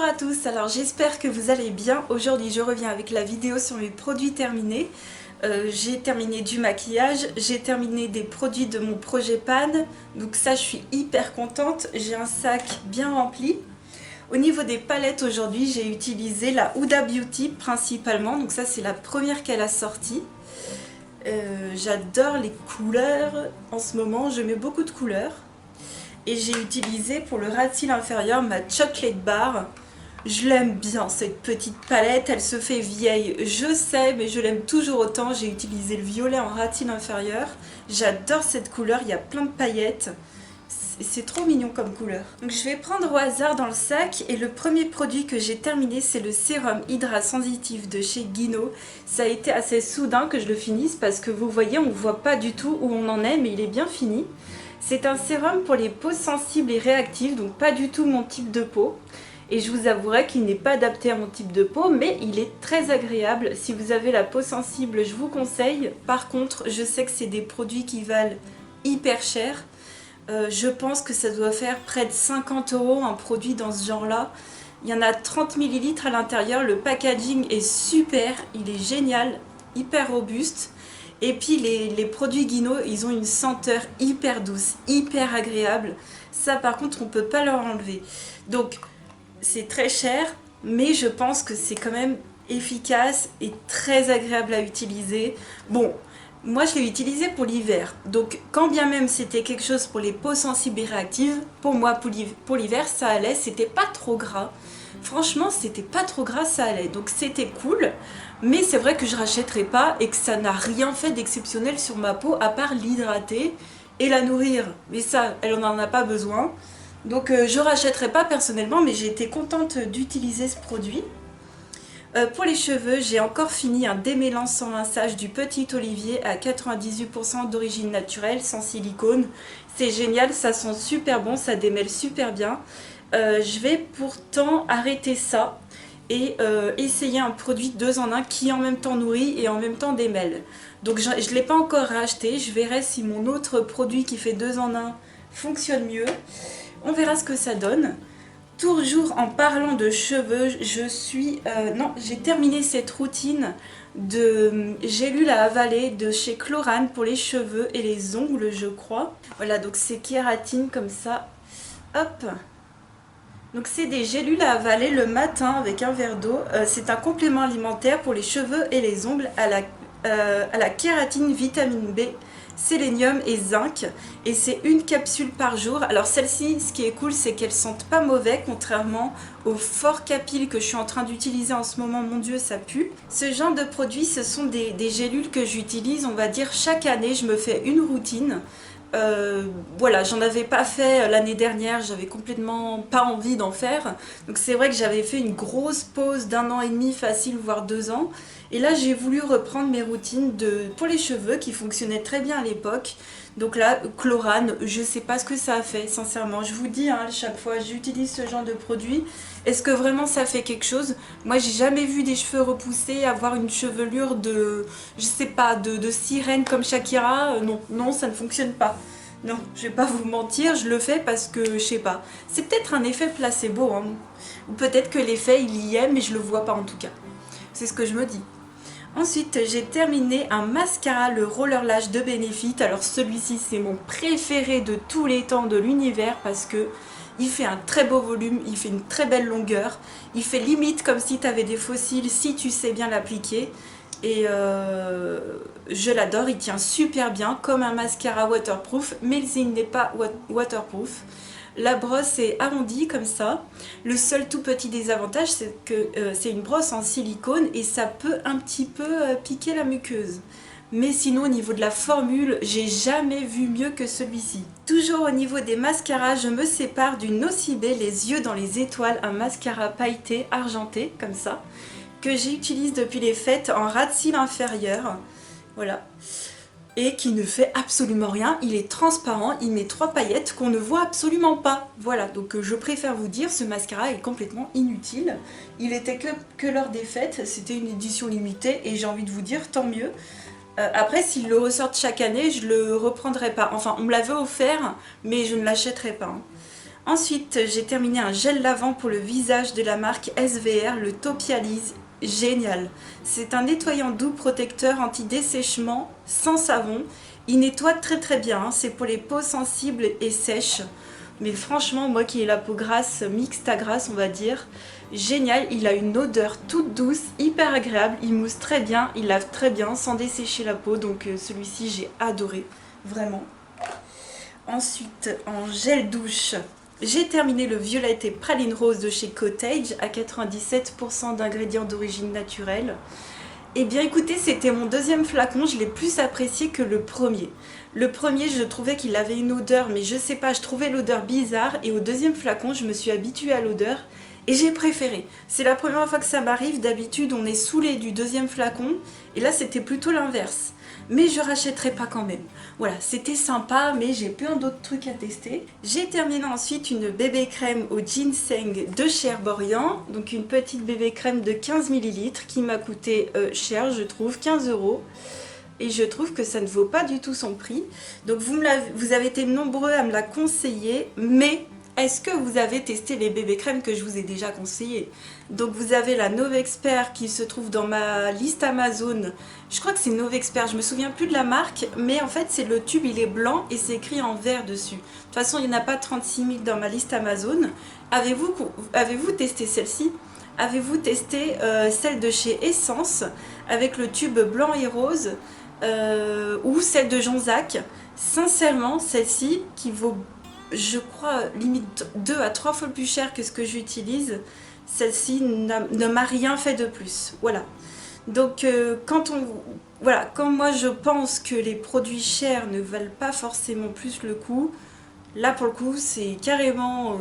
Bonjour à tous, alors j'espère que vous allez bien. Aujourd'hui je reviens avec la vidéo sur mes produits terminés. J'ai terminé du maquillage, j'ai terminé des produits de mon projet Pan, donc ça je suis hyper contente, j'ai un sac bien rempli. Au niveau des palettes aujourd'hui j'ai utilisé la Huda Beauty principalement, donc ça c'est la première qu'elle a sortie. J'adore les couleurs en ce moment, je mets beaucoup de couleurs. Et j'ai utilisé pour le ras de cils inférieur ma Chocolate Bar. Je l'aime bien cette petite palette, elle se fait vieille, je sais, mais je l'aime toujours autant. J'ai utilisé le violet en ras de cils inférieur. J'adore cette couleur, il y a plein de paillettes. C'est trop mignon comme couleur. Donc je vais prendre au hasard dans le sac et le premier produit que j'ai terminé c'est le sérum Hydra Sensitive de chez Guino. Ça a été assez soudain que je le finisse parce que vous voyez on ne voit pas du tout où on en est mais il est bien fini. C'est un sérum pour les peaux sensibles et réactives, donc pas du tout mon type de peau. Et je vous avouerai qu'il n'est pas adapté à mon type de peau, mais il est très agréable. Si vous avez la peau sensible, je vous conseille. Par contre, je sais que c'est des produits qui valent hyper cher. Je pense que ça doit faire près de 50 € un produit dans ce genre-là. Il y en a 30 ml à l'intérieur, le packaging est super, il est génial, hyper robuste. Et puis les produits Guino, ils ont une senteur hyper douce, hyper agréable. Ça par contre, on ne peut pas leur enlever. Donc c'est très cher, mais je pense que c'est quand même efficace et très agréable à utiliser. Bon, moi je l'ai utilisé pour l'hiver. Donc quand bien même c'était quelque chose pour les peaux sensibles et réactives, pour moi pour l'hiver ça allait, c'était pas trop gras. Franchement, c'était pas trop gras, ça allait. Donc c'était cool. Mais c'est vrai que je rachèterai pas et que ça n'a rien fait d'exceptionnel sur ma peau à part l'hydrater et la nourrir. Mais ça, elle n'en a pas besoin. Donc je rachèterai pas personnellement, mais j'ai été contente d'utiliser ce produit. Pour les cheveux, j'ai encore fini un démêlant sans rinçage du Petit Olivier à 98% d'origine naturelle, sans silicone. C'est génial, ça sent super bon, ça démêle super bien. Je vais pourtant arrêter ça et essayer un produit 2 en 1 qui en même temps nourrit et en même temps démêle. Donc je ne l'ai pas encore racheté, je verrai si mon autre produit qui fait 2 en 1 fonctionne mieux. On verra ce que ça donne. Toujours en parlant de cheveux, j'ai terminé cette routine de gélules à avaler de chez Chlorane pour les cheveux et les ongles, je crois. Voilà, donc c'est kératine comme ça. Hop! Donc c'est des gélules à avaler le matin avec un verre d'eau. C'est un complément alimentaire pour les cheveux et les ongles à la kératine, vitamine B, sélénium et zinc. Et c'est une capsule par jour. Alors celle-ci, ce qui est cool, c'est qu'elles sentent pas mauvais, contrairement au Fort Capil que je suis en train d'utiliser en ce moment. Mon Dieu, ça pue. Ce genre de produits, ce sont des gélules que j'utilise, on va dire, chaque année. Je me fais une routine. Voilà, j'en avais pas fait l'année dernière, j'avais complètement pas envie d'en faire. Donc c'est vrai que j'avais fait une grosse pause d'1 an et demi facile, voire 2 ans. Et là j'ai voulu reprendre mes routines pour les cheveux qui fonctionnaient très bien à l'époque. Donc là, Chlorane, je sais pas ce que ça a fait, sincèrement. Je vous dis, à chaque fois j'utilise ce genre de produit. Est-ce que vraiment ça fait quelque chose? Moi j'ai jamais vu des cheveux repoussés, avoir une chevelure je sais pas, de sirène comme Shakira. Non, ça ne fonctionne pas. Non, je vais pas vous mentir, je le fais parce que, je sais pas. C'est peut-être un effet placebo, hein. Ou peut-être que l'effet il y est, mais je le vois pas en tout cas. C'est ce que je me dis. Ensuite, j'ai terminé un mascara, le Roller Lash de Benefit. Alors celui-ci, c'est mon préféré de tous les temps de l'univers parce que il fait un très beau volume, il fait une très belle longueur. Il fait limite comme si tu avais des fossiles, si tu sais bien l'appliquer. Et je l'adore, il tient super bien, comme un mascara waterproof, mais il n'est pas waterproof. La brosse est arrondie comme ça. Le seul tout petit désavantage, c'est que c'est une brosse en silicone et ça peut un petit peu piquer la muqueuse. Mais sinon, au niveau de la formule, j'ai jamais vu mieux que celui-ci. Toujours au niveau des mascaras, je me sépare du Nocibé Les Yeux dans les Étoiles, un mascara pailleté, argenté, comme ça, que j'utilise depuis les fêtes en ras de cils inférieur. Voilà. Et qui ne fait absolument rien, il est transparent, il met 3 paillettes qu'on ne voit absolument pas. Voilà, donc je préfère vous dire, ce mascara est complètement inutile. Il était que lors des fêtes, c'était une édition limitée et j'ai envie de vous dire, tant mieux. Après, s'ils le ressortent chaque année, je le reprendrai pas. Enfin, on me l'avait offert, mais je ne l'achèterai pas. Hein. Ensuite, j'ai terminé un gel lavant pour le visage de la marque SVR, le Topialise. Génial. C'est un nettoyant doux protecteur anti-dessèchement sans savon. Il nettoie très très bien, hein. C'est pour les peaux sensibles et sèches. Mais franchement, moi qui ai la peau grasse, mixte à grasse on va dire, génial. Il a une odeur toute douce, hyper agréable. Il mousse très bien, il lave très bien sans dessécher la peau. Donc celui-ci j'ai adoré, vraiment. Ensuite, en gel douche, j'ai terminé le violette et praline rose de chez Cottage à 97% d'ingrédients d'origine naturelle. Eh bien écoutez, c'était mon deuxième flacon, je l'ai plus apprécié que le premier. Le premier, je trouvais qu'il avait une odeur, mais je sais pas, je trouvais l'odeur bizarre. Et au deuxième flacon, je me suis habituée à l'odeur et j'ai préféré. C'est la première fois que ça m'arrive, d'habitude on est saoulé du deuxième flacon. Et là c'était plutôt l'inverse. Mais je rachèterai pas quand même. Voilà, c'était sympa, mais j'ai plein d'autres trucs à tester. J'ai terminé ensuite une bébé crème au ginseng de chez Herborian. Donc une petite bébé crème de 15 ml qui m'a coûté cher, je trouve, 15 €. Et je trouve que ça ne vaut pas du tout son prix. Donc vous avez été nombreux à me la conseiller, mais est-ce que vous avez testé les bébés crèmes que je vous ai déjà conseillées? Donc vous avez la Novexpert qui se trouve dans ma liste Amazon. Je crois que c'est Novexpert, je me souviens plus de la marque, mais en fait c'est le tube, il est blanc et c'est écrit en vert dessus. De toute façon il n'y en a pas 36 000 dans ma liste Amazon. Avez-vous testé celle-ci? Avez-vous testé celle de chez Essence avec le tube blanc et rose ou celle de Jonzac? Sincèrement, celle-ci qui vaut, je crois, limite 2 à 3 fois plus cher que ce que j'utilise, celle-ci ne m'a rien fait de plus. Voilà. Donc quand moi je pense que les produits chers ne valent pas forcément plus le coup, là pour le coup c'est carrément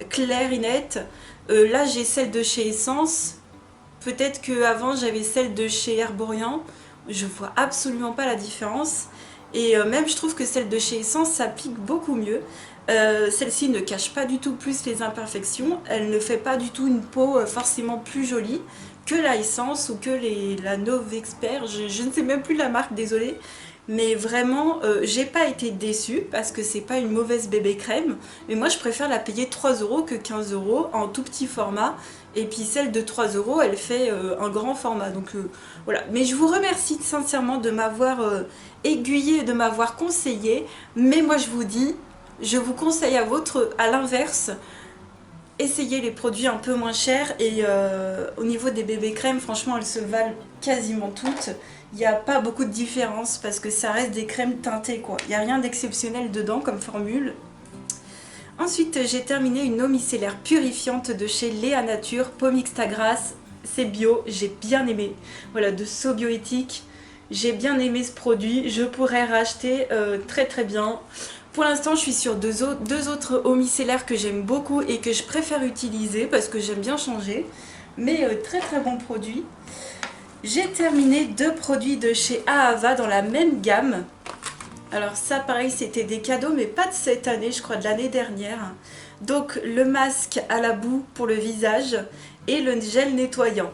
clair et net. Là j'ai celle de chez Essence, peut-être qu'avant j'avais celle de chez Herborian, je vois absolument pas la différence. Et même je trouve que celle de chez Essence s'applique beaucoup mieux. Celle-ci ne cache pas du tout plus les imperfections, elle ne fait pas du tout une peau forcément plus jolie que la Essence ou que la Novexpert, je ne sais même plus la marque, désolée. Mais vraiment, j'ai pas été déçue parce que c'est pas une mauvaise bébé crème. Mais moi, je préfère la payer 3 € que 15 € en tout petit format. Et puis celle de 3 €, elle fait un grand format. Donc voilà. Mais je vous remercie sincèrement de m'avoir aiguillé, de m'avoir conseillé. Mais moi, je vous dis, je vous conseille à l'inverse, essayez les produits un peu moins chers. Et au niveau des bébés crèmes, franchement, elles se valent quasiment toutes. Il n'y a pas beaucoup de différence parce que ça reste des crèmes teintées, quoi. Il n'y a rien d'exceptionnel dedans comme formule. Ensuite, j'ai terminé une eau micellaire purifiante de chez Léa Nature, peau mixte à grasse. C'est bio, j'ai bien aimé. Voilà, de Sobioéthique. J'ai bien aimé ce produit. Je pourrais racheter très très bien. Pour l'instant, je suis sur deux autres eaux micellaires que j'aime beaucoup et que je préfère utiliser parce que j'aime bien changer. Mais très très bon produit. J'ai terminé 2 produits de chez Ahava dans la même gamme. Alors ça pareil, c'était des cadeaux, mais pas de cette année, je crois de l'année dernière. Donc le masque à la boue pour le visage et le gel nettoyant.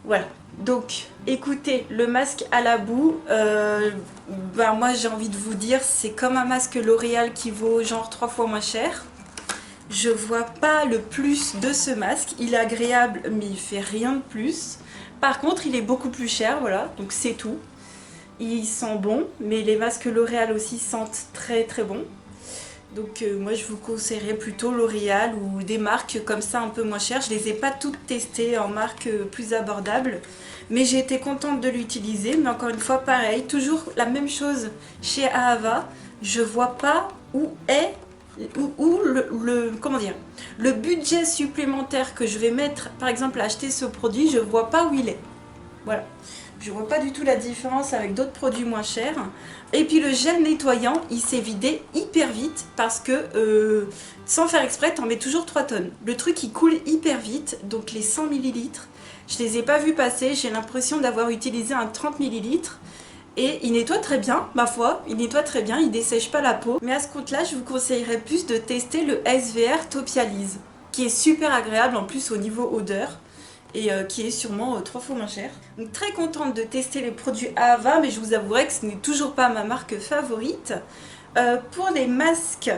Voilà, donc écoutez, le masque à la boue, moi j'ai envie de vous dire, c'est comme un masque L'Oréal qui vaut genre 3 fois moins cher. Je vois pas le plus de ce masque, il est agréable mais il fait rien de plus. Par contre, il est beaucoup plus cher, voilà, donc c'est tout. Il sent bon, mais les masques L'Oréal aussi sentent très très bon. Donc moi je vous conseillerais plutôt L'Oréal ou des marques comme ça un peu moins chères. Je les ai pas toutes testées en marques plus abordables, mais j'ai été contente de l'utiliser. Mais encore une fois, pareil, toujours la même chose chez Ahava. Je vois pas où est le budget supplémentaire que je vais mettre, par exemple, à acheter ce produit, je vois pas où il est. Voilà, je vois pas du tout la différence avec d'autres produits moins chers. Et puis le gel nettoyant, il s'est vidé hyper vite parce que sans faire exprès, t'en mets toujours 3 tonnes. Le truc il coule hyper vite, donc les 100 ml, je les ai pas vus passer, j'ai l'impression d'avoir utilisé un 30 ml. Et il nettoie très bien, ma foi, il nettoie très bien, il dessèche pas la peau. Mais à ce compte-là, je vous conseillerais plus de tester le SVR Topialise, qui est super agréable en plus au niveau odeur, et qui est sûrement 3 fois moins cher. Donc très contente de tester les produits Ahava, mais je vous avouerai que ce n'est toujours pas ma marque favorite. Pour les masques,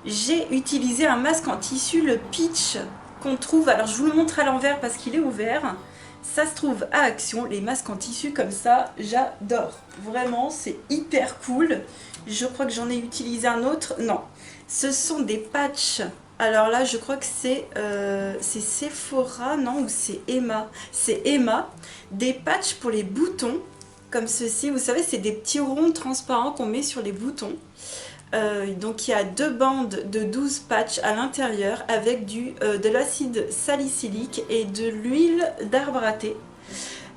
j'ai utilisé un masque en tissu, le Peach, qu'on trouve, alors je vous le montre à l'envers parce qu'il est ouvert. Ça se trouve à Action, les masques en tissu comme ça, j'adore. Vraiment, c'est hyper cool. Je crois que j'en ai utilisé un autre. Non, ce sont des patchs. Alors là, je crois que c'est Sephora, non? Ou c'est Emma? C'est Emma. Des patchs pour les boutons, comme ceci. Vous savez, c'est des petits ronds transparents qu'on met sur les boutons. Donc il y a 2 bandes de 12 patchs à l'intérieur avec de l'acide salicylique et de l'huile d'arbre à thé.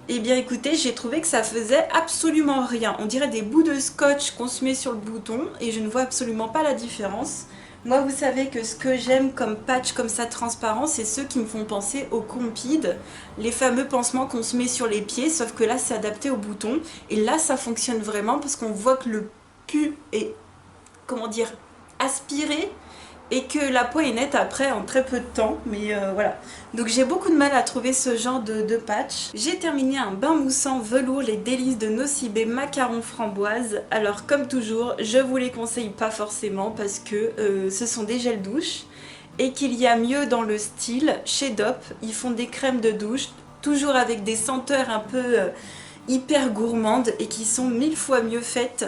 Et bien écoutez, j'ai trouvé que ça faisait absolument rien. On dirait des bouts de scotch qu'on se met sur le bouton et je ne vois absolument pas la différence. Moi, vous savez que ce que j'aime comme patch comme ça transparent, c'est ceux qui me font penser au Compeed, les fameux pansements qu'on se met sur les pieds, sauf que là c'est adapté au bouton. Et là ça fonctionne vraiment parce qu'on voit que le pu est, comment dire, aspiré et que la peau est nette après en très peu de temps, mais voilà. Donc j'ai beaucoup de mal à trouver ce genre de patch. J'ai terminé un bain moussant velours, les délices de Nocibé macaron framboise. Alors comme toujours, je vous les conseille pas forcément parce que ce sont des gels douche et qu'il y a mieux dans le style. Chez Dop, ils font des crèmes de douche, toujours avec des senteurs un peu hyper gourmandes et qui sont 1000 fois mieux faites.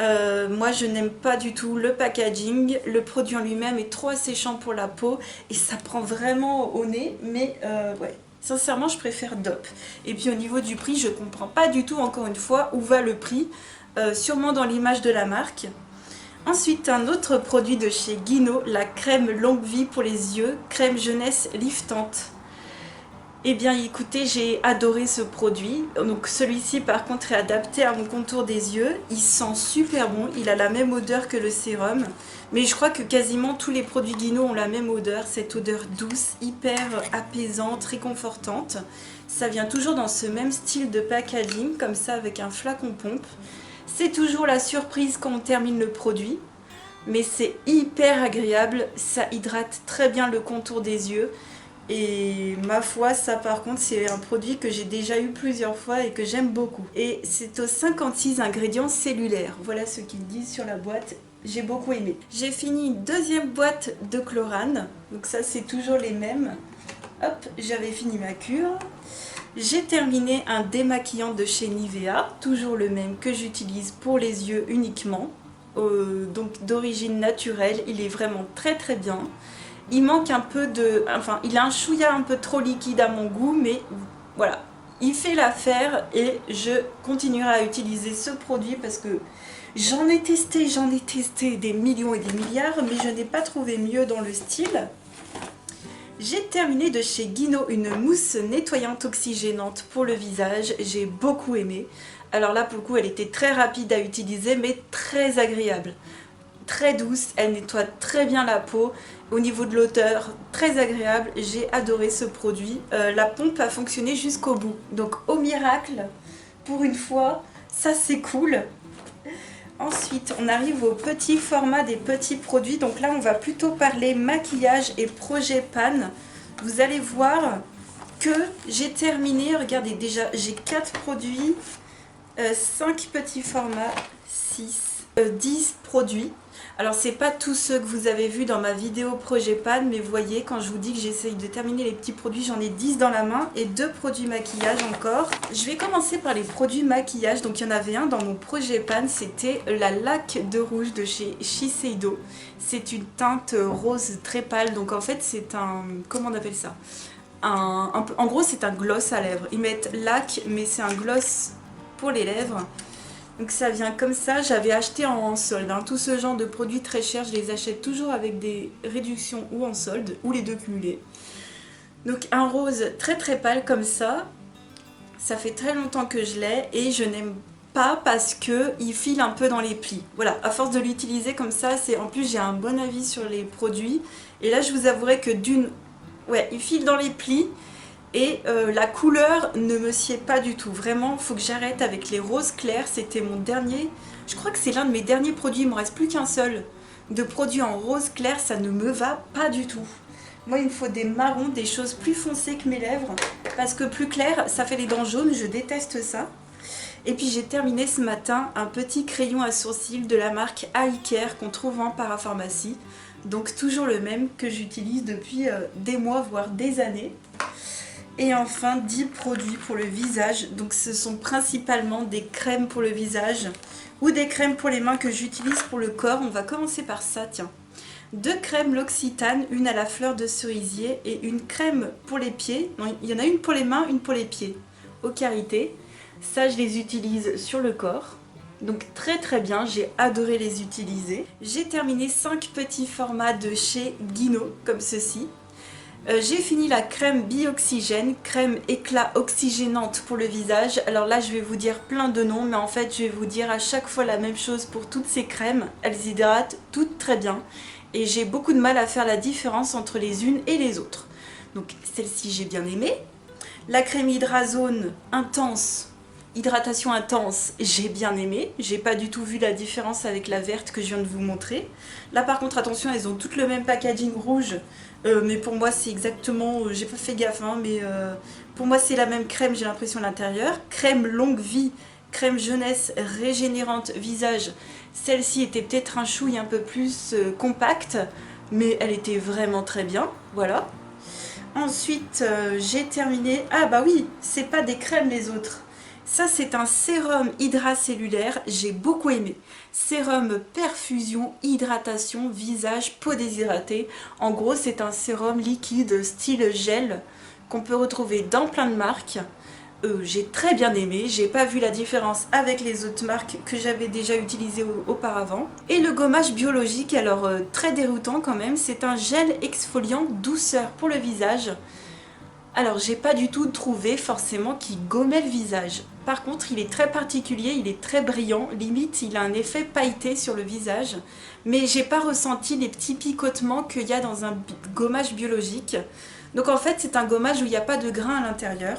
Moi je n'aime pas du tout le packaging, le produit en lui-même est trop asséchant pour la peau et ça prend vraiment au nez, mais ouais, sincèrement je préfère Dop. Et puis au niveau du prix, je comprends pas du tout encore une fois où va le prix, sûrement dans l'image de la marque. Ensuite un autre produit de chez Guino, la crème longue vie pour les yeux, crème jeunesse liftante. Eh bien écoutez, j'ai adoré ce produit. Donc celui-ci par contre est adapté à mon contour des yeux. Il sent super bon, il a la même odeur que le sérum. Mais je crois que quasiment tous les produits Guino ont la même odeur, cette odeur douce, hyper apaisante, réconfortante. Ça vient toujours dans ce même style de packaging, comme ça avec un flacon pompe. C'est toujours la surprise quand on termine le produit. Mais c'est hyper agréable, ça hydrate très bien le contour des yeux. Et ma foi, ça par contre c'est un produit que j'ai déjà eu plusieurs fois et que j'aime beaucoup. Et c'est aux 56 ingrédients cellulaires. Voilà ce qu'ils disent sur la boîte. J'ai beaucoup aimé. J'ai fini une deuxième boîte de Chlorane. Donc ça c'est toujours les mêmes. Hop, j'avais fini ma cure. J'ai terminé un démaquillant de chez Nivea. Toujours le même que j'utilise pour les yeux uniquement. Donc d'origine naturelle. Il est vraiment très très bien. Il manque un peu de... Enfin, il a un chouïa un peu trop liquide à mon goût, mais voilà. Il fait l'affaire et je continuerai à utiliser ce produit parce que j'en ai testé des millions et des milliards, mais je n'ai pas trouvé mieux dans le style. J'ai terminé de chez Guino une mousse nettoyante oxygénante pour le visage. J'ai beaucoup aimé. Alors là, pour le coup, elle était très rapide à utiliser, mais très agréable. Très douce, elle nettoie très bien la peau. Au niveau de l'odeur, très agréable, j'ai adoré ce produit. La pompe a fonctionné jusqu'au bout. Donc au miracle, pour une fois, ça c'est cool. Ensuite, on arrive au petit format des petits produits. Donc là, on va plutôt parler maquillage et projet pan. Vous allez voir que j'ai terminé, regardez déjà, j'ai 4 produits, 5 petits formats, 10 produits. Alors c'est pas tous ceux que vous avez vus dans ma vidéo projet pan, mais vous voyez quand je vous dis que j'essaye de terminer les petits produits, j'en ai 10 dans la main et 2 produits maquillage encore. Je vais commencer par les produits maquillage. Donc il y en avait un dans mon projet pan, c'était la laque de rouge de chez Shiseido. C'est une teinte rose très pâle, donc en fait c'est un... comment on appelle ça, en gros c'est un gloss à lèvres. Ils mettent laque mais c'est un gloss pour les lèvres. Donc ça vient comme ça, j'avais acheté en solde. Tout ce genre de produits très chers, je les achète toujours avec des réductions ou en solde, ou les deux cumulés. Donc un rose très très pâle comme ça. Ça fait très longtemps que je l'ai et je n'aime pas parce qu'il file un peu dans les plis. Voilà, à force de l'utiliser comme ça, en plus j'ai un bon avis sur les produits. Et là je vous avouerai que ouais, il file dans les plis. Et la couleur ne me sied pas du tout. Vraiment, il faut que j'arrête avec les roses clairs. C'était mon dernier... Je crois que c'est l'un de mes derniers produits. Il ne me reste plus qu'un seul de produits en rose clair. Ça ne me va pas du tout. Moi, il me faut des marrons, des choses plus foncées que mes lèvres. Parce que plus clair, ça fait les dents jaunes. Je déteste ça. Et puis j'ai terminé ce matin un petit crayon à sourcils de la marque Eye Care qu'on trouve en parapharmacie. Donc toujours le même que j'utilise depuis des mois voire des années. Et enfin 10 produits pour le visage, donc ce sont principalement des crèmes pour le visage ou des crèmes pour les mains que j'utilise pour le corps. On va commencer par ça, tiens. 2 crèmes L'Occitane, une à la fleur de cerisier et une crème pour les pieds. Non, il y en a une pour les mains, une pour les pieds, au karité. Ça je les utilise sur le corps. Donc très très bien, j'ai adoré les utiliser. J'ai terminé 5 petits formats de chez Guino, comme ceci. J'ai fini la crème Bioxygène, crème éclat oxygénante pour le visage. Alors là je vais vous dire plein de noms, mais en fait je vais vous dire à chaque fois la même chose pour toutes ces crèmes. Elles hydratent toutes très bien et j'ai beaucoup de mal à faire la différence entre les unes et les autres. Donc celle-ci j'ai bien aimé. La crème Hydrazone intense, hydratation intense, j'ai bien aimé. J'ai pas du tout vu la différence avec la verte que je viens de vous montrer. Là par contre attention, elles ont toutes le même packaging rouge. Mais pour moi c'est exactement, j'ai pas fait gaffe hein, mais pour moi c'est la même crème, j'ai l'impression à l'intérieur. Crème longue vie, crème jeunesse régénérante visage, celle-ci était peut-être un chouille un peu plus compacte, mais elle était vraiment très bien, voilà. Ensuite j'ai terminé, ah bah oui, c'est pas des crèmes les autres. Ça c'est un sérum hydracellulaire, j'ai beaucoup aimé. Sérum perfusion, hydratation, visage, peau déshydratée. En gros c'est un sérum liquide style gel qu'on peut retrouver dans plein de marques. J'ai très bien aimé, j'ai pas vu la différence avec les autres marques que j'avais déjà utilisées auparavant. Et le gommage biologique, alors très déroutant quand même, c'est un gel exfoliant douceur pour le visage. Alors j'ai pas du tout trouvé forcément qu'il gommait le visage. Par contre il est très particulier, il est très brillant, limite il a un effet pailleté sur le visage. Mais j'ai pas ressenti les petits picotements qu'il y a dans un gommage biologique. Donc en fait c'est un gommage où il n'y a pas de grains à l'intérieur.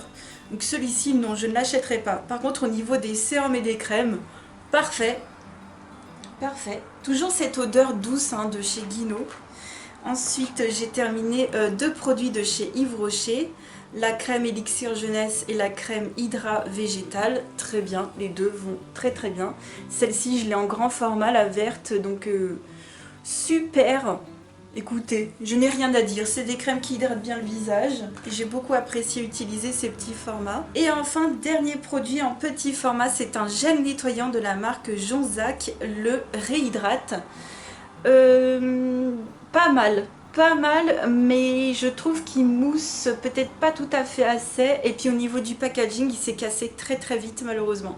Donc celui-ci non, je ne l'achèterai pas. Par contre au niveau des sérums et des crèmes, parfait. Parfait. Toujours cette odeur douce hein, de chez Guino. Ensuite, j'ai terminé 2 produits de chez Yves Rocher, la crème Élixir Jeunesse et la crème Hydra Végétale. Très bien, les deux vont très très bien. Celle-ci, je l'ai en grand format, la verte, donc super. Écoutez, je n'ai rien à dire, c'est des crèmes qui hydratent bien le visage. J'ai beaucoup apprécié utiliser ces petits formats. Et enfin, dernier produit en petit format, c'est un gel nettoyant de la marque Jonzac, le Réhydrate. Pas mal, mais je trouve qu'il mousse peut-être pas tout à fait assez. Et puis au niveau du packaging, il s'est cassé très très vite malheureusement.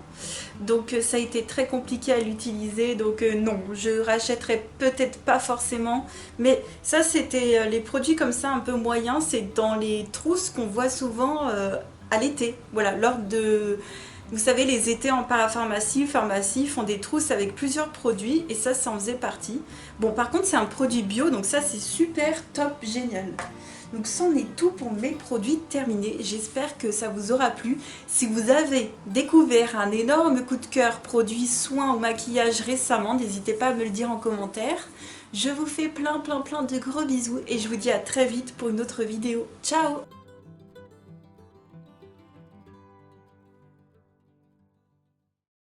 Donc ça a été très compliqué à l'utiliser. Donc non, je rachèterai peut-être pas forcément. Mais ça c'était les produits comme ça un peu moyens, c'est dans les trousses qu'on voit souvent à l'été. Voilà, lors de... Vous savez, les étés en parapharmacie, pharmacie font des trousses avec plusieurs produits et ça en faisait partie. Bon, par contre, c'est un produit bio, donc ça, c'est super, top, génial. Donc, c'en est tout pour mes produits terminés. J'espère que ça vous aura plu. Si vous avez découvert un énorme coup de cœur produit soins ou maquillage récemment, n'hésitez pas à me le dire en commentaire. Je vous fais plein de gros bisous et je vous dis à très vite pour une autre vidéo. Ciao!